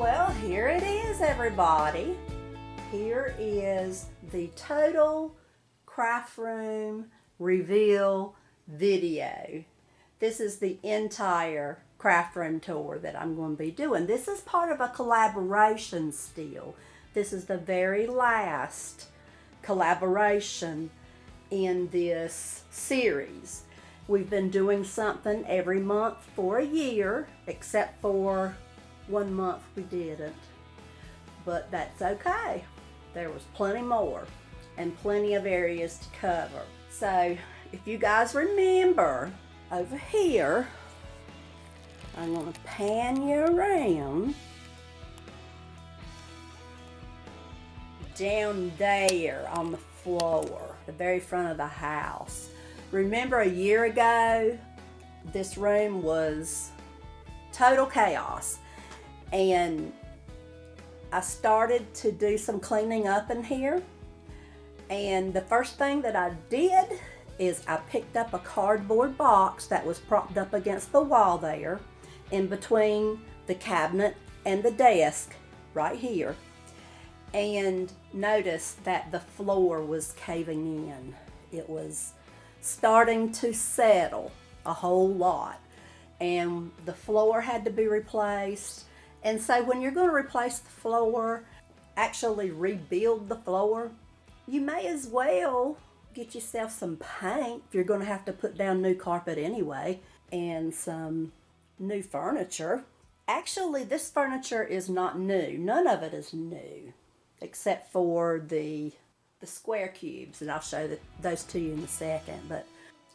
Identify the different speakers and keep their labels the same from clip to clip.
Speaker 1: Well, here it is, everybody. Here is the total craft room reveal video. This is the entire craft room tour that I'm going to be doing. This is part of a collaboration still. This is the very last collaboration in this series. We've been doing something every month for a year, except for 1 month we didn't. But that's okay. There was plenty more and plenty of areas to cover. So if you guys remember, over here, I'm going to pan you around. Down there on the floor, the very front of the house. Remember a year ago, this room was total chaos. And I started to do some cleaning up in here. And the first thing that I did is I picked up a cardboard box that was propped up against the wall there, in between the cabinet and the desk, right here. And noticed that the floor was caving in. It was starting to settle a whole lot. And the floor had to be replaced. And so when you're going to replace the floor, actually rebuild the floor, you may as well get yourself some paint if you're going to have to put down new carpet anyway, and some new furniture. Actually, this furniture is not new. None of it is new, except for the square cubes, and I'll show those to you in a second. But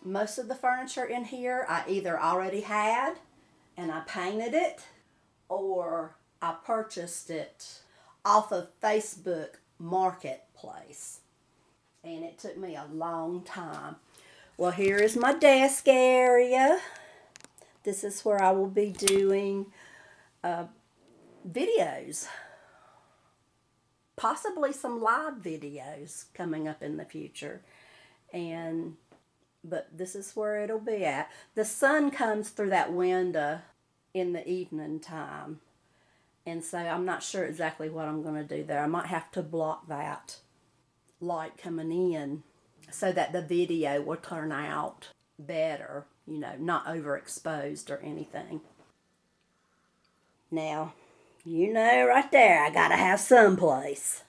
Speaker 1: most of the furniture in here I either already had and I painted it, or I purchased it off of Facebook Marketplace. And it took me a long time. Well, here is my desk area. This is where I will be doing videos. Possibly some live videos coming up in the future. But this is where it'll be at. The sun comes through that window in the evening time, and so I'm not sure exactly what I'm going to do there. I might have to block that light coming in so that the video will turn out better, you know, not overexposed or anything. Now, you know right there, I gotta have someplace.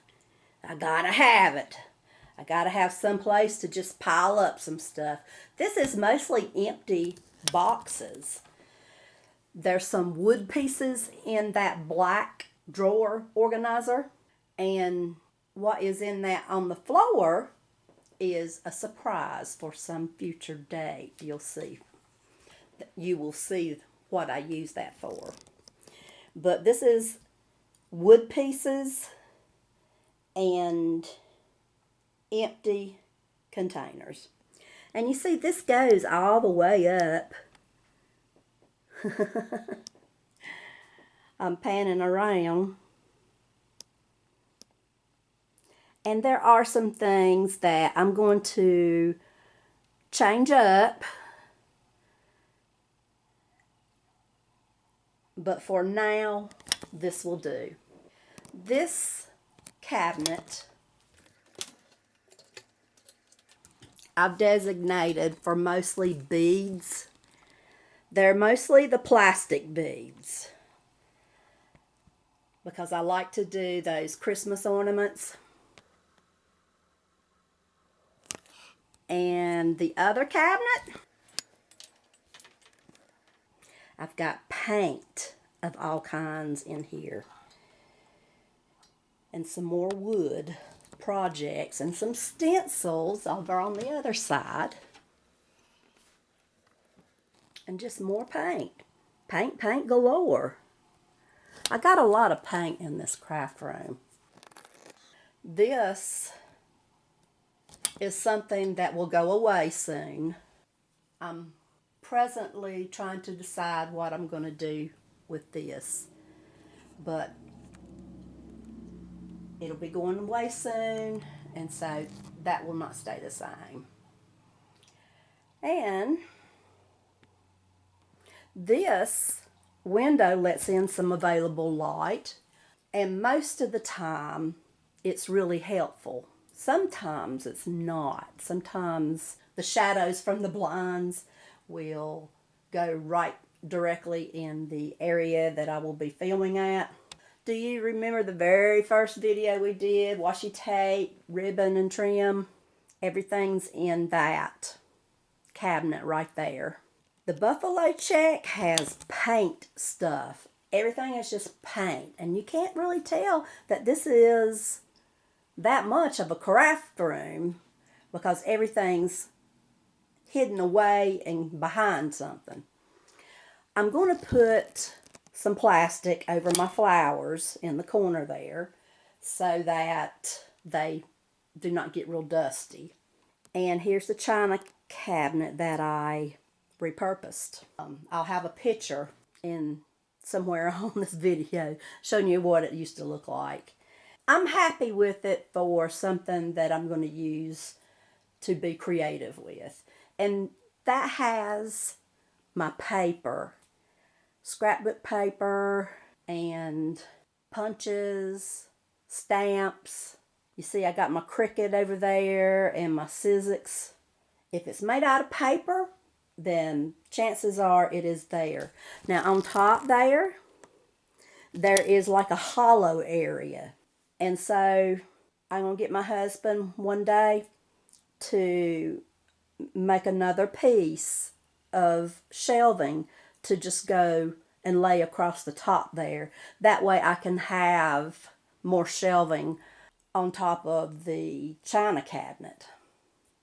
Speaker 1: I gotta have it. I gotta have someplace to just pile up some stuff. This is mostly empty boxes. There's some wood pieces in that black drawer organizer, and what is in that on the floor is a surprise for some future date. You'll see. You will see what I use that for. But this is wood pieces and empty containers. And you see, this goes all the way up. I'm panning around. And there are some things that I'm going to change up. But for now, this will do. This cabinet I've designated for mostly beads. They're mostly the plastic beads, because I like to do those Christmas ornaments. And the other cabinet, I've got paint of all kinds in here. And some more wood projects and some stencils over on the other side. And just more paint. Paint galore. I got a lot of paint in this craft room. This is something that will go away soon. I'm presently trying to decide what I'm going to do with this. But it'll be going away soon, and so that will not stay the same. And this window lets in some available light. And most of the time, it's really helpful. Sometimes it's not. Sometimes the shadows from the blinds will go right directly in the area that I will be filming at. Do you remember the very first video we did? Washi tape, ribbon, and trim. Everything's in that cabinet right there. The buffalo check has paint stuff. Everything is just paint. And you can't really tell that this is that much of a craft room because everything's hidden away and behind something. I'm going to put some plastic over my flowers in the corner there so that they do not get real dusty. And here's the china cabinet that I repurposed. I'll have a picture in somewhere on this video showing you what it used to look like. I'm happy with it for something that I'm going to use to be creative with. And that has my paper, scrapbook paper, and punches, stamps. You see I got my Cricut over there and my Sizzix. If it's made out of paper, then chances are it is there. Now on top there is like a hollow area. And so I'm going to get my husband one day to make another piece of shelving to just go and lay across the top there. That way I can have more shelving on top of the china cabinet.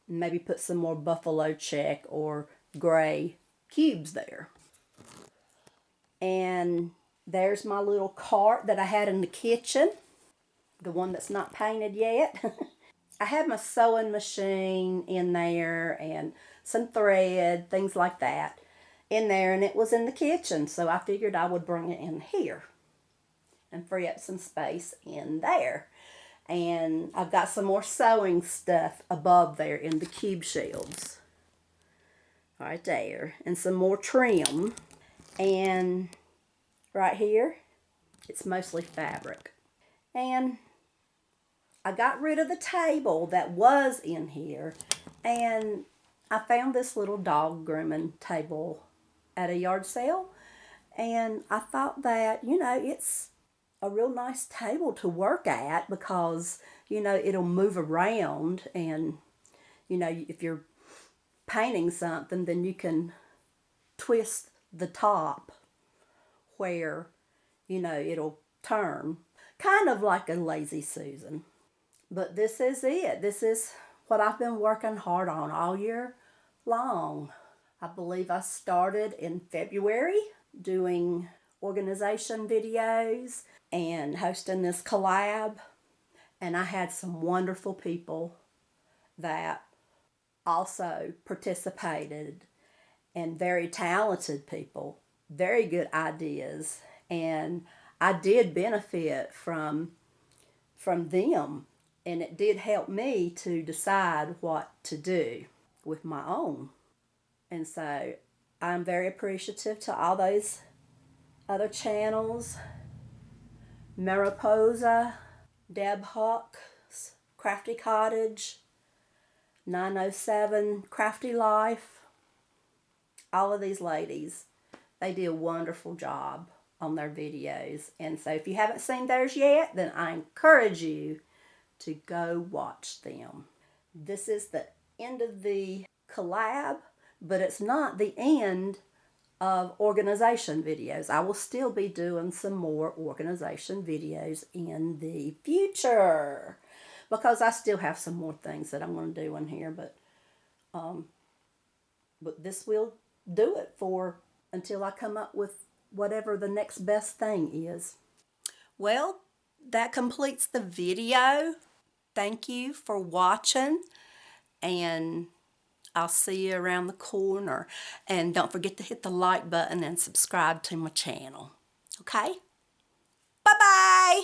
Speaker 1: Maybe put some more buffalo check or gray cubes there. And there's my little cart that I had in the kitchen, the one that's not painted yet. I had my sewing machine in there and some thread, things like that in there, and it was in the kitchen, so I figured I would bring it in here and free up some space in there. And I've got some more sewing stuff above there in the cube shelves. Right there. And some more trim. And right here, it's mostly fabric. And I got rid of the table that was in here. And I found this little dog grooming table at a yard sale. And I thought that, it's a real nice table to work at because, it'll move around and, if you're painting something, then you can twist the top where, it'll turn. Kind of like a Lazy Susan. But this is it. This is what I've been working hard on all year long. I believe I started in February doing organization videos and hosting this collab, and I had some wonderful people that also participated, and very talented people, very good ideas, and I did benefit from them, and it did help me to decide what to do with my own. And so I'm very appreciative to all those other channels, Mariposa, Deb Huck's Crafty Cottage, 907 Crafty Life. All of these ladies, they do a wonderful job on their videos. And so if you haven't seen theirs yet, then I encourage you to go watch them. This is the end of the collab, but it's not the end of organization videos. I will still be doing some more organization videos in the future because I still have some more things that I'm going to do in here, but this will do it for until I come up with whatever the next best thing is. Well, that completes the video. Thank you for watching, and I'll see you around the corner. And don't forget to hit the like button and subscribe to my channel. Okay? Bye-bye!